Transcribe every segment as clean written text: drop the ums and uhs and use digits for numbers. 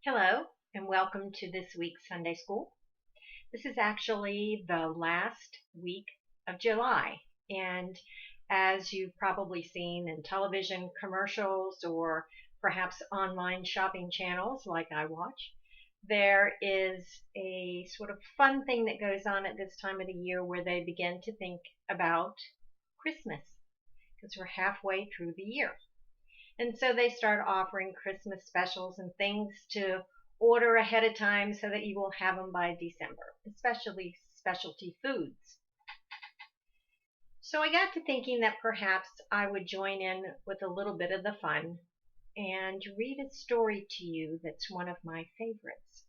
Hello, and welcome to this week's Sunday School. This is actually the last week of July, and as you've probably seen in television commercials or perhaps online shopping channels like I watch, there is a sort of fun thing that goes on at this time of the year where they begin to think about Christmas because we're halfway through the year. And so they start offering Christmas specials and things to order ahead of time so that you will have them by December, especially specialty foods. So I got to thinking that perhaps I would join in with a little bit of the fun and read a story to you that's one of my favorites.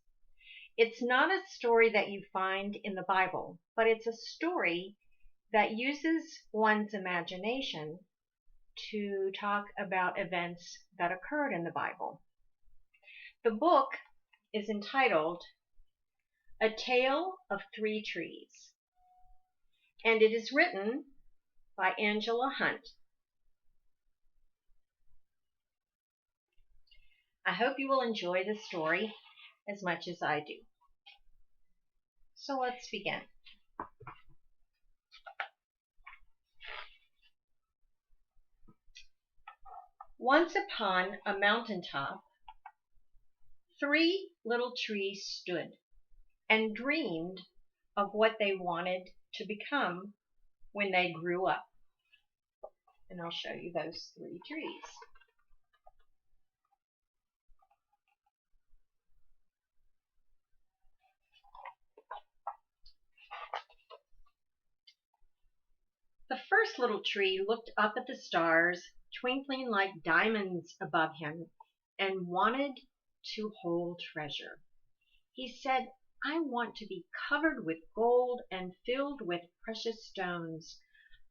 It's not a story that you find in the Bible, but it's a story that uses one's imagination to talk about events that occurred in the Bible. The book is entitled A Tale of Three Trees, and it is written by Angela Hunt. I hope you will enjoy the story as much as I do. So let's begin. Once upon a mountaintop, three little trees stood and dreamed of what they wanted to become when they grew up. And I'll show you those three trees. The first little tree looked up at the stars, twinkling like diamonds above him, and wanted to hold treasure. He said, "I want to be covered with gold and filled with precious stones.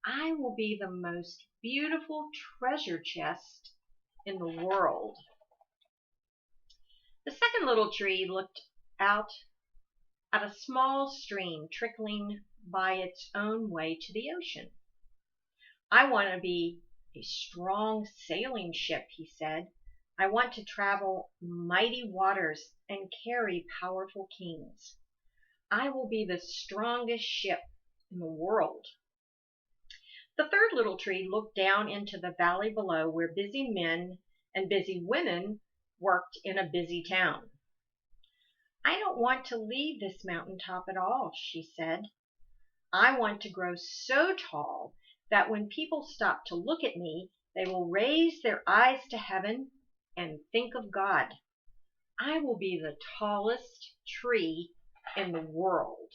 I will be the most beautiful treasure chest in the world." The second little tree looked out at a small stream trickling by its own way to the ocean. "I want to be a strong sailing ship," he said. "I want to travel mighty waters and carry powerful kings. I will be the strongest ship in the world." The third little tree looked down into the valley below where busy men and busy women worked in a busy town. "I don't want to leave this mountaintop at all," she said. "I want to grow so tall that when people stop to look at me, they will raise their eyes to heaven and think of God. I will be the tallest tree in the world."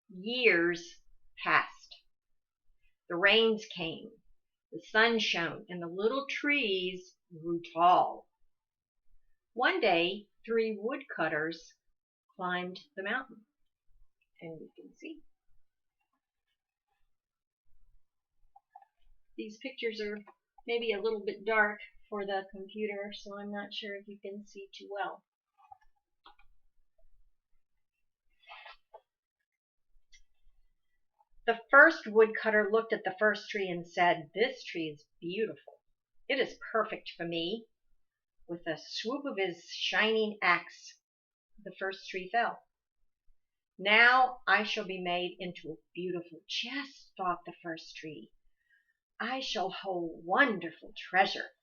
Years passed. The rains came, the sun shone, and the little trees grew tall. One day, three woodcutters climbed the mountain, and you can see. These pictures are maybe a little bit dark for the computer, so I'm not sure if you can see too well. The first woodcutter looked at the first tree and said, "This tree is beautiful. It is perfect for me." With a swoop of his shining axe, the first tree fell. "Now I shall be made into a beautiful chest," thought the first tree. "I shall hold wonderful treasure."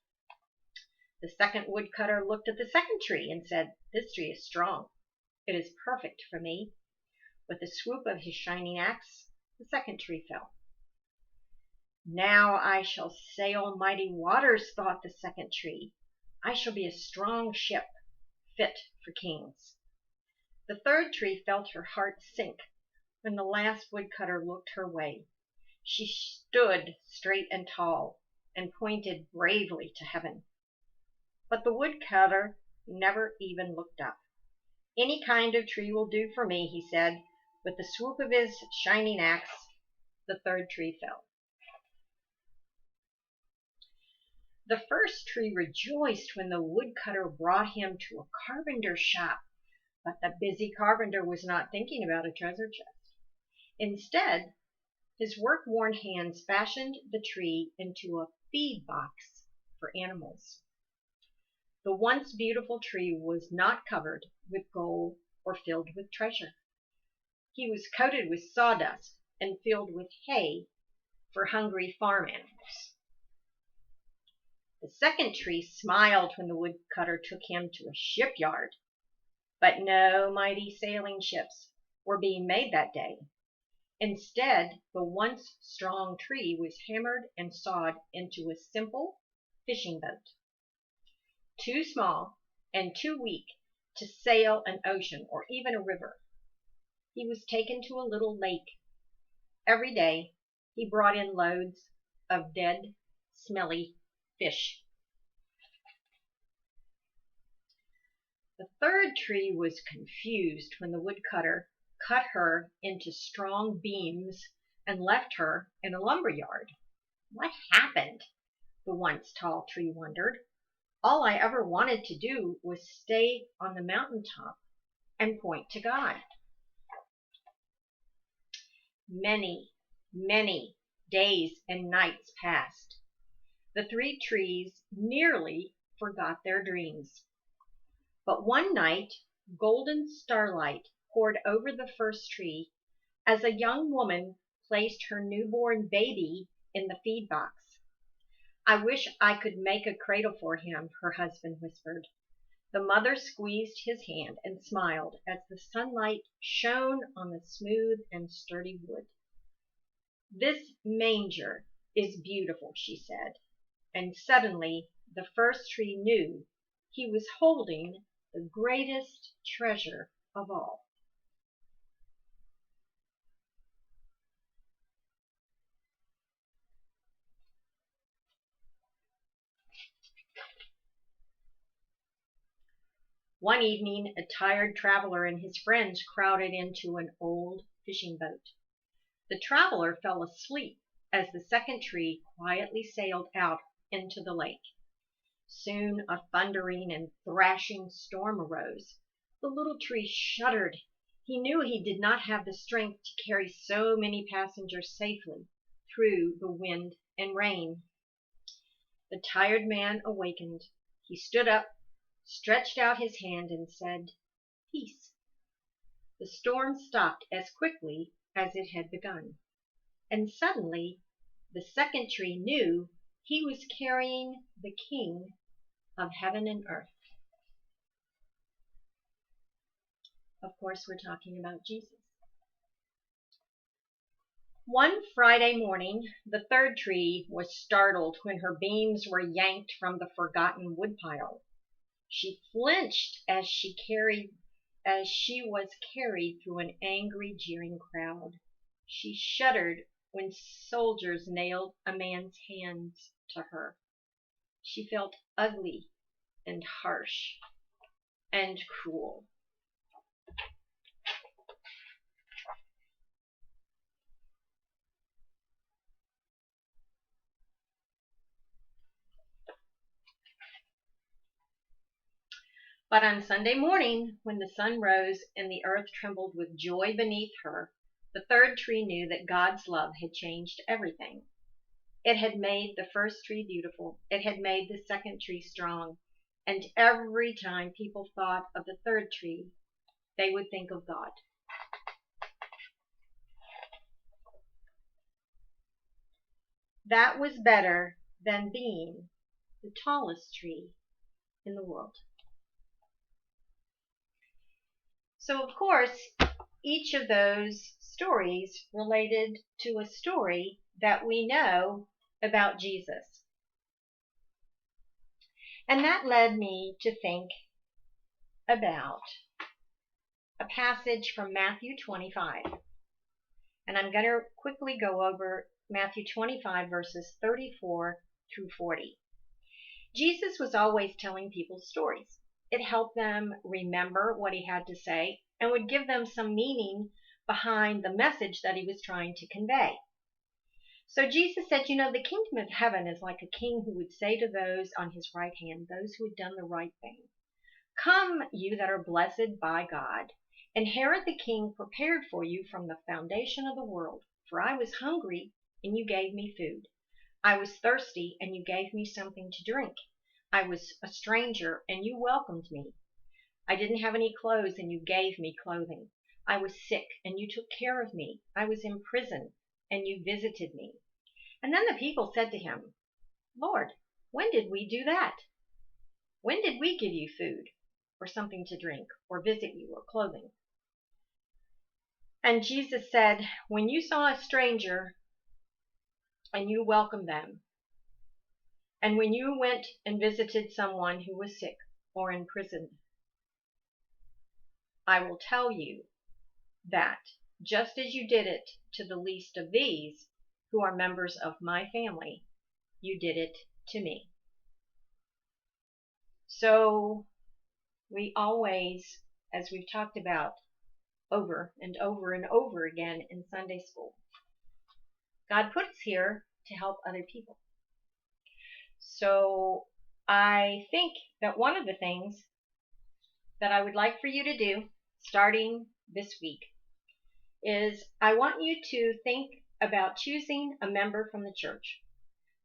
The second woodcutter looked at the second tree and said, "This tree is strong. It is perfect for me." With a swoop of his shining axe, the second tree fell. "Now I shall sail mighty waters," thought the second tree. "I shall be a strong ship, fit for kings." The third tree felt her heart sink when the last woodcutter looked her way. She stood straight and tall and pointed bravely to heaven. But the woodcutter never even looked up. "Any kind of tree will do for me," he said. With the swoop of his shining axe, the third tree fell. The first tree rejoiced when the woodcutter brought him to a carpenter's shop, but the busy carpenter was not thinking about a treasure chest. Instead, his work-worn hands fashioned the tree into a feed box for animals. The once beautiful tree was not covered with gold or filled with treasure. He was coated with sawdust and filled with hay for hungry farm animals. The second tree smiled when the woodcutter took him to a shipyard, but no mighty sailing ships were being made that day. Instead, the once strong tree was hammered and sawed into a simple fishing boat, too small and too weak to sail an ocean or even a river. He was taken to a little lake. Every day, he brought in loads of dead, smelly fish. The third tree was confused when the woodcutter cut her into strong beams and left her in a lumber yard. What happened? The once tall tree wondered. All I ever wanted to do was stay on the mountaintop and point to God. Many, many days and nights passed. The three trees nearly forgot their dreams. But one night, golden starlight poured over the first tree as a young woman placed her newborn baby in the feed box. I wish I could make a cradle for him, her husband whispered. The mother squeezed his hand and smiled as the sunlight shone on the smooth and sturdy wood. This manger is beautiful, she said, and suddenly the first tree knew he was holding the greatest treasure of all. One evening, a tired traveler and his friends crowded into an old fishing boat. The traveler fell asleep as the second tree quietly sailed out into the lake. Soon a thundering and thrashing storm arose. The little tree shuddered. He knew he did not have the strength to carry so many passengers safely through the wind and rain. The tired man awakened. He stood up, stretched out his hand, and said, "Peace." The storm stopped as quickly as it had begun, and suddenly the second tree knew he was carrying the King of heaven and earth. Of course, we're talking about Jesus. One Friday morning, the third tree was startled when her beams were yanked from the forgotten woodpile. She flinched as she was carried through an angry, jeering crowd. She shuddered when soldiers nailed a man's hands to her. She felt ugly and harsh and cruel. But on Sunday morning, when the sun rose and the earth trembled with joy beneath her, the third tree knew that God's love had changed everything. It had made the first tree beautiful. It had made the second tree strong. And every time people thought of the third tree, they would think of God. That was better than being the tallest tree in the world. So, of course, each of those stories related to a story that we know about Jesus. And that led me to think about a passage from Matthew 25. And I'm going to quickly go over Matthew 25, verses 34 through 40. Jesus was always telling people stories. It helped them remember what he had to say and would give them some meaning behind the message that he was trying to convey. So Jesus said, the kingdom of heaven is like a king who would say to those on his right hand, those who had done the right thing, "Come, you that are blessed by God, inherit the king prepared for you from the foundation of the world. For I was hungry, and you gave me food. I was thirsty, and you gave me something to drink. I was a stranger, and you welcomed me. I didn't have any clothes, and you gave me clothing. I was sick, and you took care of me. I was in prison, and you visited me." And then the people said to him, "Lord, when did we do that? When did we give you food or something to drink or visit you or clothing?" And Jesus said, "When you saw a stranger and you welcomed them, and when you went and visited someone who was sick or in prison, I will tell you that just as you did it to the least of these who are members of my family, you did it to me." So we always, as we've talked about over and over and over again in Sunday school, God put us here to help other people. So I think that one of the things that I would like for you to do starting this week is I want you to think about choosing a member from the church.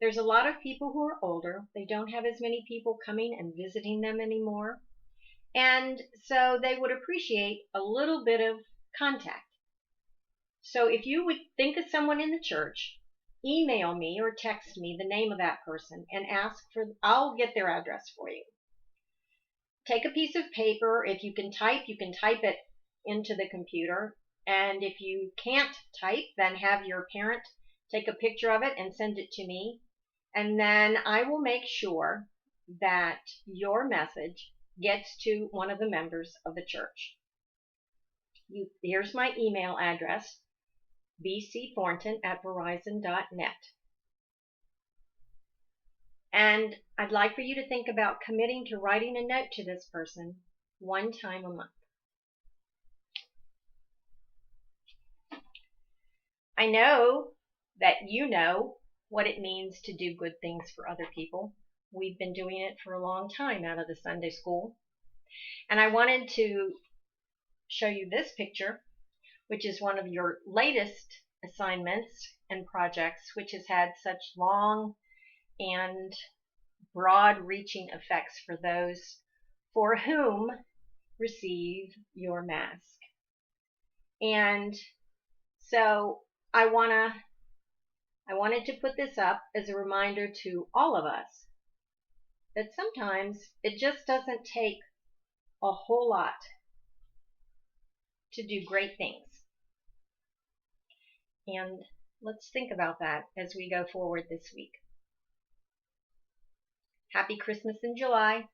There's a lot of people who are older. They don't have as many people coming and visiting them anymore. And so they would appreciate a little bit of contact. So if you would think of someone in the church, email me or text me the name of that person and I'll get their address for you. Take a piece of paper. If you can type it into the computer. And if you can't type, then have your parent take a picture of it and send it to me. And then I will make sure that your message gets to one of the members of the church. Here's my email address, bcthornton@verizon.net. And I'd like for you to think about committing to writing a note to this person one time a month. I know that you know what it means to do good things for other people. We've been doing it for a long time out of the Sunday school. And I wanted to show you this picture, which is one of your latest assignments and projects, which has had such long and broad-reaching effects for those for whom receive your mask. And so I wanted to put this up as a reminder to all of us that sometimes it just doesn't take a whole lot to do great things. And let's think about that as we go forward this week. Happy Christmas in July.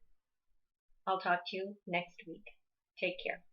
I'll talk to you next week. Take care.